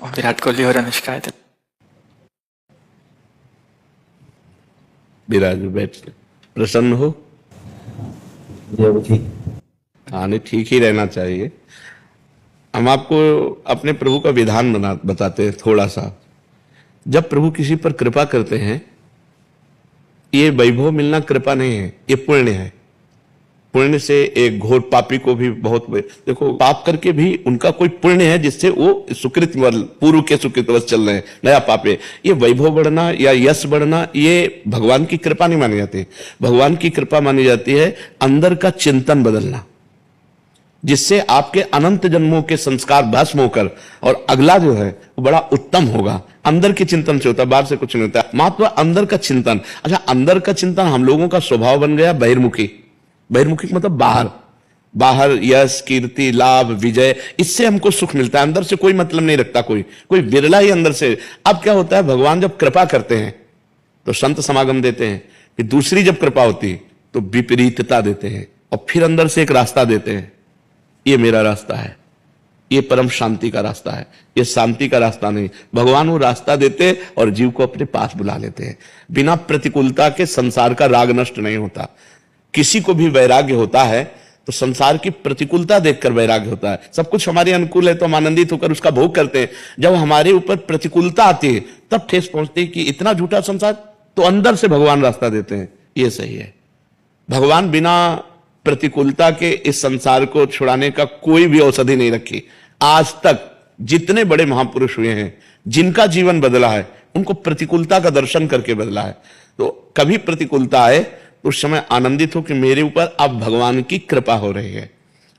विराट कोहली और अनुष्का है। विराज बैठ प्रसन्न हो। हाँ नहीं, ठीक ही रहना चाहिए। हम आपको अपने प्रभु का विधान बताते हैं थोड़ा सा। जब प्रभु किसी पर कृपा करते हैं, ये वैभव मिलना कृपा नहीं है, ये पुण्य है। पुण्य से एक घोर पापी को भी बहुत, देखो पाप करके भी उनका कोई पुण्य है जिससे वो सुकृत पूर्व के सुकृतवश चल रहे हैं, नया पाप है। ये वैभव बढ़ना या यश बढ़ना ये भगवान की कृपा नहीं मानी जाती। भगवान की कृपा मानी जाती है अंदर का चिंतन बदलना, जिससे आपके अनंत जन्मों के संस्कार भस्म होकर और अगला जो है वो बड़ा उत्तम होगा। अंदर के चिंतन से होता है, बाहर से कुछ नहीं होता। मात्र अंदर का चिंतन। अच्छा, अंदर का चिंतन हम लोगों का स्वभाव बन गया बहिर्मुखी। बहिर्मुखी मतलब बाहर, बाहर यश कीर्ति लाभ विजय, इससे हमको सुख मिलता है। अंदर से कोई मतलब नहीं रखता कोई बिरला ही अंदर से। अब क्या होता है, भगवान जब कृपा करते हैं तो संत समागम देते हैं, फिर दूसरी जब कृपा होती तो विपरीतता देते हैं, और फिर अंदर से एक रास्ता देते हैं। ये मेरा रास्ता है, ये परम शांति का रास्ता है, ये शांति का रास्ता नहीं। भगवान वो रास्ता देते और जीव को अपने पास बुला लेते हैं। बिना प्रतिकूलता के संसार का राग नष्ट नहीं होता। किसी को भी वैराग्य होता है तो संसार की प्रतिकूलता देखकर वैराग्य होता है। सब कुछ हमारे अनुकूल है तो हम आनंदित होकर उसका भोग करते हैं। जब हमारे ऊपर प्रतिकूलता आती है तब ठेस पहुंचती है कि इतना झूठा संसार, तो अंदर से भगवान रास्ता देते हैं। ये सही है। भगवान बिना प्रतिकूलता के इस संसार को छुड़ाने का कोई भी औषधि नहीं रखी। आज तक जितने बड़े महापुरुष हुए हैं, जिनका जीवन बदला है, उनको प्रतिकूलता का दर्शन करके बदला है। तो कभी प्रतिकूलता आए तो उस समय आनंदित हो कि मेरे ऊपर अब भगवान की कृपा हो रही है,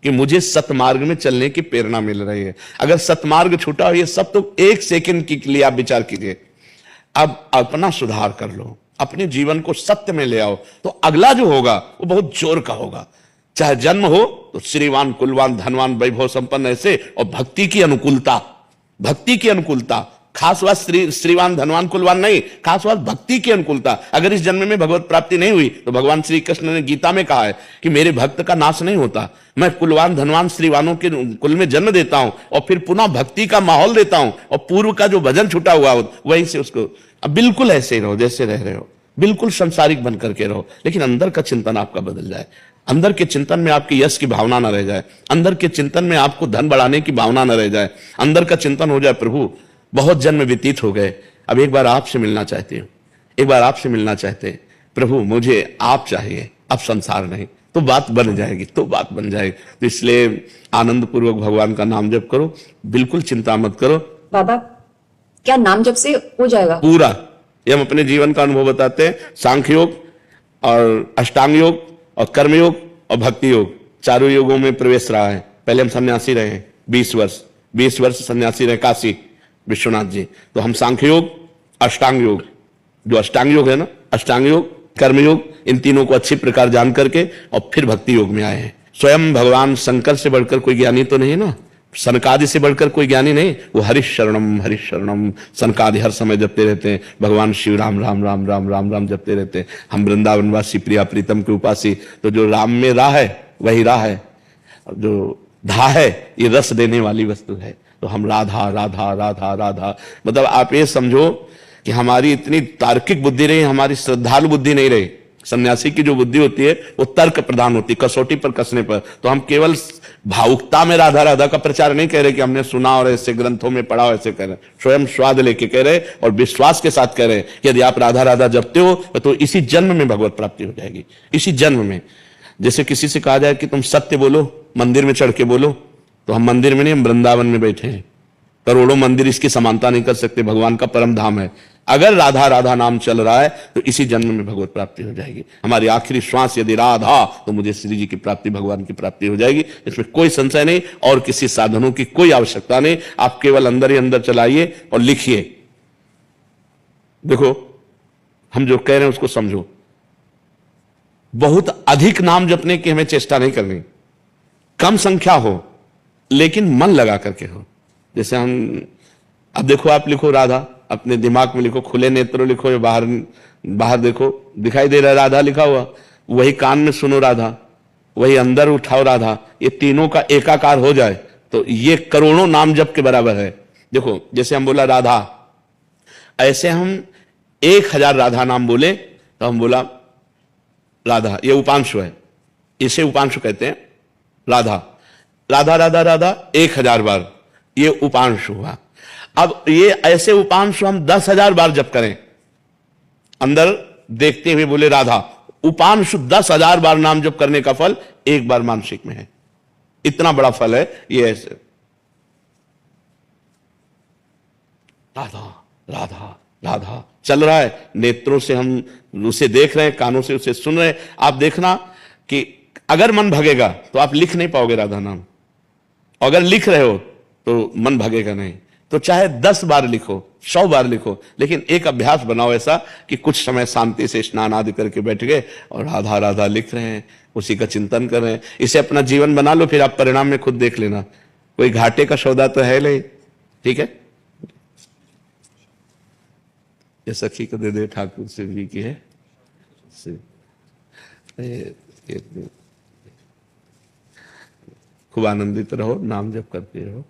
कि मुझे सतमार्ग में चलने की प्रेरणा मिल रही है। अगर सतमार्ग छूटा हो, ये सब तो एक सेकंड के लिए आप विचार कीजिए। अब अपना सुधार कर लो, अपने जीवन को सत्य में ले आओ, तो अगला जो होगा वो बहुत जोर का होगा। चाहे जन्म हो तो श्रीवान कुलवान धनवान वैभव संपन्न ऐसे, और भक्ति की अनुकूलता, भक्ति की अनुकूलता। खास बात श्रीवान धनवान कुलवान नहीं, खास बात भक्ति की अनुकूलता। अगर इस जन्म में भगवत प्राप्ति नहीं हुई तो भगवान श्री कृष्ण ने गीता में कहा है कि मेरे भक्त का नाश नहीं होता। मैं कुलवान धनवान श्रीवानों के कुल में जन्म देता हूं और फिर पुनः भक्ति का माहौल देता हूं, और पूर्व का जो भजन छूटा हुआ हो वहीं से उसको। अब बिल्कुल ऐसे ही रहो जैसे रह रहे हो, बिल्कुल संसारिक बन करके रहो, लेकिन अंदर का चिंतन आपका बदल जाए। अंदर के चिंतन में आपकी यश की भावना न रह जाए, अंदर के चिंतन में आपको धन बढ़ाने की भावना न रह जाए। अंदर का चिंतन हो जाए, प्रभु बहुत जन्म व्यतीत हो गए, अब एक बार आपसे मिलना चाहती हूँ, एक बार आपसे मिलना चाहते हैं प्रभु, मुझे आप चाहिए, अब संसार नहीं। तो बात बन जाएगी, तो बात बन जाएगी। तो इसलिए आनंद पूर्वक भगवान का नाम जप करो, बिल्कुल चिंता मत करो। बाबा, क्या नाम जप से हो जाएगा पूरा? ये हम अपने जीवन का अनुभव बताते हैं। सांख्य योग और अष्टांग योग और कर्म योग और भक्ति योग, चारों योगों में प्रवेश रहा है। पहले हम सन्यासी रहे हैं 20 वर्ष सन्यासी रहे काशी विश्वनाथ जी। तो हम सांख्य योग, अष्टांग योग, जो अष्टांग योग है ना, अष्टांग योग, कर्म योग, इन तीनों को अच्छी प्रकार जान करके और फिर भक्ति योग में आए हैं। स्वयं भगवान शंकर से बढ़कर कोई ज्ञानी तो नहीं ना, सनकादि से बढ़कर कोई ज्ञानी नहीं। वो हरिश शरणम सनकादि हर समय जपते रहते हैं। भगवान शिव राम राम राम राम राम राम जपते रहते हैं। हम वृंदावनवासी प्रिया प्रीतम के उपासी, तो जो राम में राह है वही राह है, जो धा है ये रस देने वाली वस्तु है। तो हम राधा राधा राधा राधा, मतलब आप ये समझो कि हमारी इतनी तार्किक बुद्धि रही, हमारी श्रद्धालु बुद्धि नहीं रही। सन्यासी की जो बुद्धि होती है वो तर्क प्रधान होती है, कसौटी पर कसने पर। तो हम केवल भावुकता में राधा राधा का प्रचार नहीं कह रहे कि हमने सुना और ऐसे ग्रंथों में पढ़ा और ऐसे कह रहे, स्वयं स्वाद लेके कह रहे और विश्वास के साथ कह रहे कि यदि आप राधा राधा जपते हो तो इसी जन्म में भगवत प्राप्ति हो जाएगी, इसी जन्म में। जैसे किसी से कहा जाए कि तुम सत्य बोलो, मंदिर में चढ़ के बोलो, तो हम मंदिर में नहीं, हम वृंदावन में बैठे हैं। करोड़ों मंदिर इसकी समानता नहीं कर सकते, भगवान का परम धाम है। अगर राधा राधा नाम चल रहा है तो इसी जन्म में भगवत प्राप्ति हो जाएगी। हमारी आखिरी श्वास यदि राधा, तो मुझे श्री जी की प्राप्ति, भगवान की प्राप्ति हो जाएगी। इसमें कोई संशय नहीं, और किसी साधनों की कोई आवश्यकता नहीं। आप केवल अंदर ही अंदर चलाइए और लिखिए। देखो, हम जो कह रहे हैं उसको समझो। बहुत अधिक नाम जपने की हमें चेष्टा नहीं करनी, कम संख्या हो लेकिन मन लगा करके हो। जैसे हम, अब देखो आप लिखो राधा, अपने दिमाग में लिखो, खुले नेत्रों लिखो, या बाहर देखो, दिखाई दे रहा है राधा लिखा हुआ, वही कान में सुनो राधा, वही अंदर उठाओ राधा। ये तीनों का एकाकार हो जाए तो ये करोड़ों नाम जप के बराबर है। देखो जैसे हम बोला राधा, ऐसे हम 1000 राधा नाम बोले तो हम बोला राधा, ये उपांशु है, इसे उपांशु कहते हैं। राधा राधा राधा राधा 1000 बार, ये उपांशु हुआ। अब ये ऐसे उपांशु हम 10,000 बार जप करें, अंदर देखते हुए बोले राधा, उपांशु 10,000 बार नाम जप करने का फल एक बार मानसिक में है। इतना बड़ा फल है ये। ऐसे राधा राधा राधा चल रहा है, नेत्रों से हम उसे देख रहे हैं, कानों से उसे सुन रहे हैं। आप देखना कि अगर मन भगेगा तो आप लिख नहीं पाओगे राधा नाम, अगर लिख रहे हो तो मन भगेगा नहीं। तो चाहे 10 बार लिखो, 100 बार लिखो, लेकिन एक अभ्यास बनाओ ऐसा कि कुछ समय शांति से स्नान आदि करके बैठ गए और राधा राधा लिख रहे हैं, उसी का चिंतन कर रहे हैं। इसे अपना जीवन बना लो, फिर आप परिणाम में खुद देख लेना। कोई घाटे का सौदा तो है नहीं, ठीक है। ये सखी को दे दे, ठाकुर शिव जी की है। खूब आनंदित रहो, नाम जप करते रहो।